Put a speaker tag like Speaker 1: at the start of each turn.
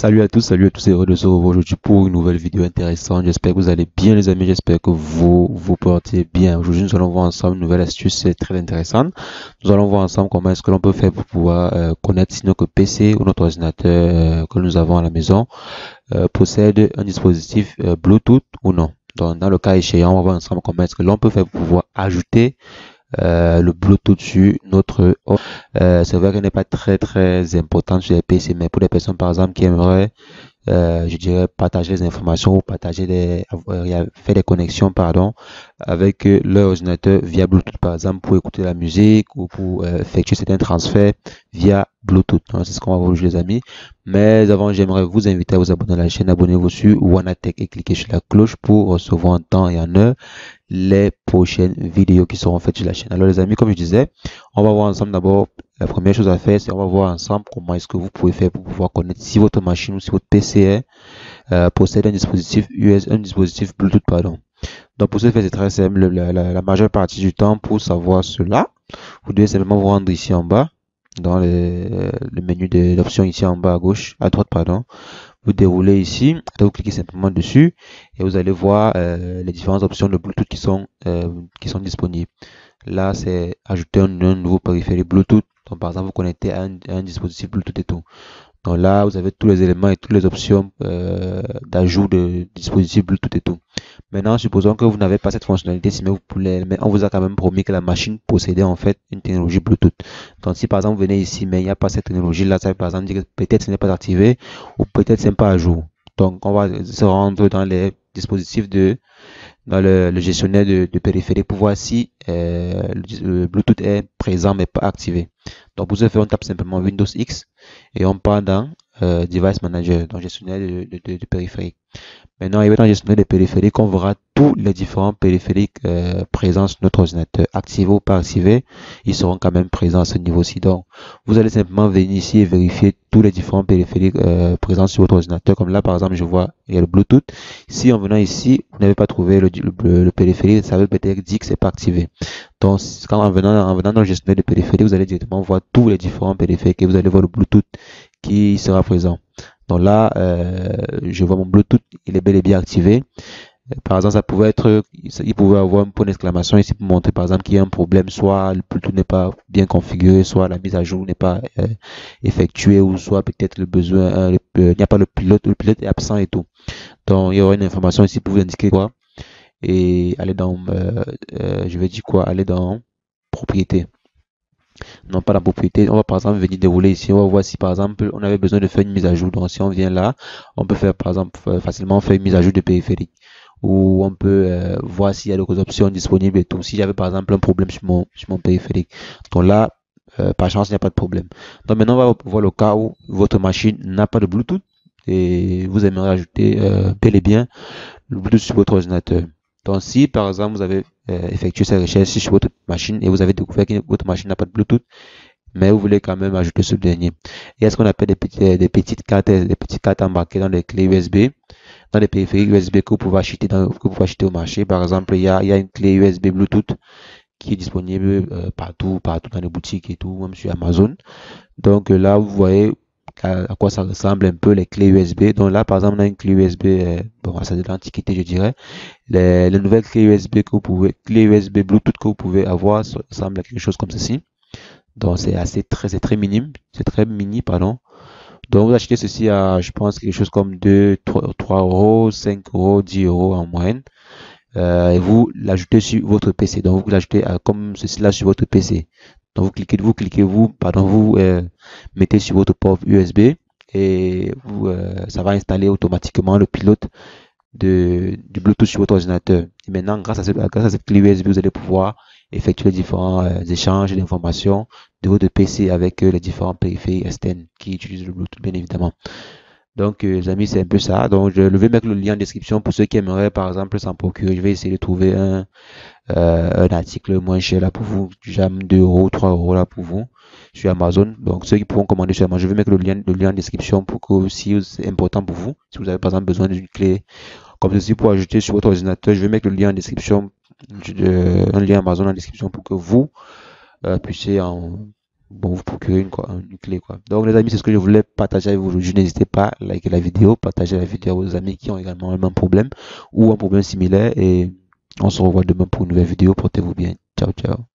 Speaker 1: Salut à tous, heureux de se revoir aujourd'hui pour une nouvelle vidéo intéressante. J'espère que vous allez bien les amis, j'espère que vous portez bien. Aujourd'hui, nous allons voir ensemble une nouvelle astuce très intéressante. Nous allons voir ensemble comment est-ce que l'on peut faire pour pouvoir connaître si notre PC ou notre ordinateur que nous avons à la maison possède un dispositif Bluetooth ou non. Donc, dans le cas échéant, on va voir ensemble comment est-ce que l'on peut faire pour pouvoir ajouter le Bluetooth sur notre c'est vrai qu'elle n'est pas très importante sur les PC, mais pour les personnes par exemple qui aimeraient je dirais partager des informations ou partager faire des connexions pardon avec leur ordinateur via Bluetooth par exemple pour écouter la musique ou pour effectuer certains transferts via Bluetooth. Donc, c'est ce qu'on va voir aujourd'hui les amis. Mais avant, j'aimerais vous inviter à vous abonner à la chaîne. Abonnez-vous sur Wanatech et cliquez sur la cloche pour recevoir en temps et en heure les prochaines vidéos qui seront faites sur la chaîne. Alors les amis, comme je disais, on va voir ensemble d'abord. La première chose à faire, c'est on va voir ensemble comment est-ce que vous pouvez faire pour pouvoir connaître si votre machine ou si votre PC possède un dispositif un dispositif Bluetooth, pardon. Donc pour ce faire, c'est très simple. La majeure partie du temps, pour savoir cela, vous devez simplement vous rendre ici en bas, dans le menu de l'option ici en bas à gauche, à droite, pardon. Vous déroulez ici, vous cliquez simplement dessus et vous allez voir les différentes options de Bluetooth qui sont disponibles. Là, c'est ajouter un nouveau périphérique Bluetooth. Donc, par exemple, vous connectez à un dispositif Bluetooth et tout. Donc là, vous avez tous les éléments et toutes les options d'ajout de dispositifs Bluetooth et tout. Maintenant, supposons que vous n'avez pas cette fonctionnalité, mais on vous a quand même promis que la machine possédait en fait une technologie Bluetooth. Donc si par exemple vous venez ici, mais il n'y a pas cette technologie-là, ça veut par exemple dire que peut-être ce n'est pas activé ou peut-être ce n'est pas à jour. Donc on va se rendre dans les dispositifs dans le gestionnaire de périphérie pour voir si le Bluetooth est présent mais pas activé. Donc pour ce faire, on tape simplement Windows X et on part dans Device Manager, donc gestionnaire de périphérique. Maintenant, il va dans le gestionnaire des périphériques, on verra tous les différents périphériques présents sur notre ordinateur, activés ou pas activés, ils seront quand même présents à ce niveau-ci. Donc, vous allez simplement venir ici et vérifier tous les différents périphériques présents sur votre ordinateur. Comme là, par exemple, je vois, il y a le Bluetooth. Si en venant ici, vous n'avez pas trouvé le périphérique, ça veut peut-être dire que c'est pas activé. Donc, en venant dans le gestionnaire des périphériques, vous allez directement voir tous les différents périphériques et vous allez voir le Bluetooth qui sera présent. Donc là, je vois mon Bluetooth, il est bel et bien activé. Par exemple, il pouvait avoir un point d'exclamation ici pour montrer par exemple qu'il y a un problème, soit le Bluetooth n'est pas bien configuré, soit la mise à jour n'est pas effectuée, ou soit peut-être le besoin, il n'y a pas le pilote est absent et tout. Donc il y aura une information ici pour vous indiquer quoi et aller dans, je vais dire quoi, aller dans propriété. Non, pas la propriété. On va par exemple venir dérouler ici. On va voir si par exemple on avait besoin de faire une mise à jour. Donc si on vient là, on peut faire par exemple facilement faire une mise à jour de périphérique. Ou on peut voir s'il y a d'autres options disponibles et tout. Si j'avais par exemple un problème sur mon périphérique. Donc là, par chance, il n'y a pas de problème. Donc maintenant, on va voir le cas où votre machine n'a pas de Bluetooth et vous aimeriez ajouter bel et bien le Bluetooth sur votre ordinateur. Donc si par exemple vous avez effectué ces recherches sur votre machine et vous avez découvert que votre machine n'a pas de Bluetooth, mais vous voulez quand même ajouter ce dernier. Il y a ce qu'on appelle des petites cartes embarquées dans des clés USB, dans des périphériques USB que vous pouvez acheter au marché. Par exemple, il y a une clé USB Bluetooth qui est disponible partout dans les boutiques et tout, même sur Amazon. Donc là, vous voyez à quoi ça ressemble un peu les clés USB. Donc là, par exemple, on a une clé USB, bon, c'est de l'antiquité, je dirais. Les nouvelles clés USB Bluetooth que vous pouvez avoir ressemblent à quelque chose comme ceci. Donc c'est très minime, c'est très mini, pardon. Donc vous achetez ceci à, je pense, quelque chose comme 2, 3 euros, 5 euros, 10 euros en moyenne. Et vous l'ajoutez sur votre PC. Donc vous l'ajoutez comme ceci là sur votre PC. Donc vous mettez sur votre port USB et ça va installer automatiquement le pilote du Bluetooth sur votre ordinateur. Et maintenant, grâce à cette clé USB, vous allez pouvoir effectuer les différents échanges d'informations de votre PC avec les différents périphériques externes qui utilisent le Bluetooth, bien évidemment. Donc, les amis, c'est un peu ça. Donc, je vais mettre le lien en description pour ceux qui aimeraient, par exemple, s'en procurer. Je vais essayer de trouver un article moins cher là pour vous, genre 2 euros, 3 euros là pour vous sur Amazon. Donc, ceux qui pourront commander sur Amazon, je vais mettre le lien en description pour que si c'est important pour vous, si vous avez par exemple besoin d'une clé comme ceci pour ajouter sur votre ordinateur, je vais mettre le lien en description, un lien Amazon en description pour que vous puissiez bon, vous procurer une clé, quoi. Donc, les amis, c'est ce que je voulais partager avec vous aujourd'hui. N'hésitez pas à liker la vidéo, partager la vidéo à vos amis qui ont également le même problème ou un problème similaire. Et on se revoit demain pour une nouvelle vidéo. Portez-vous bien. Ciao, ciao.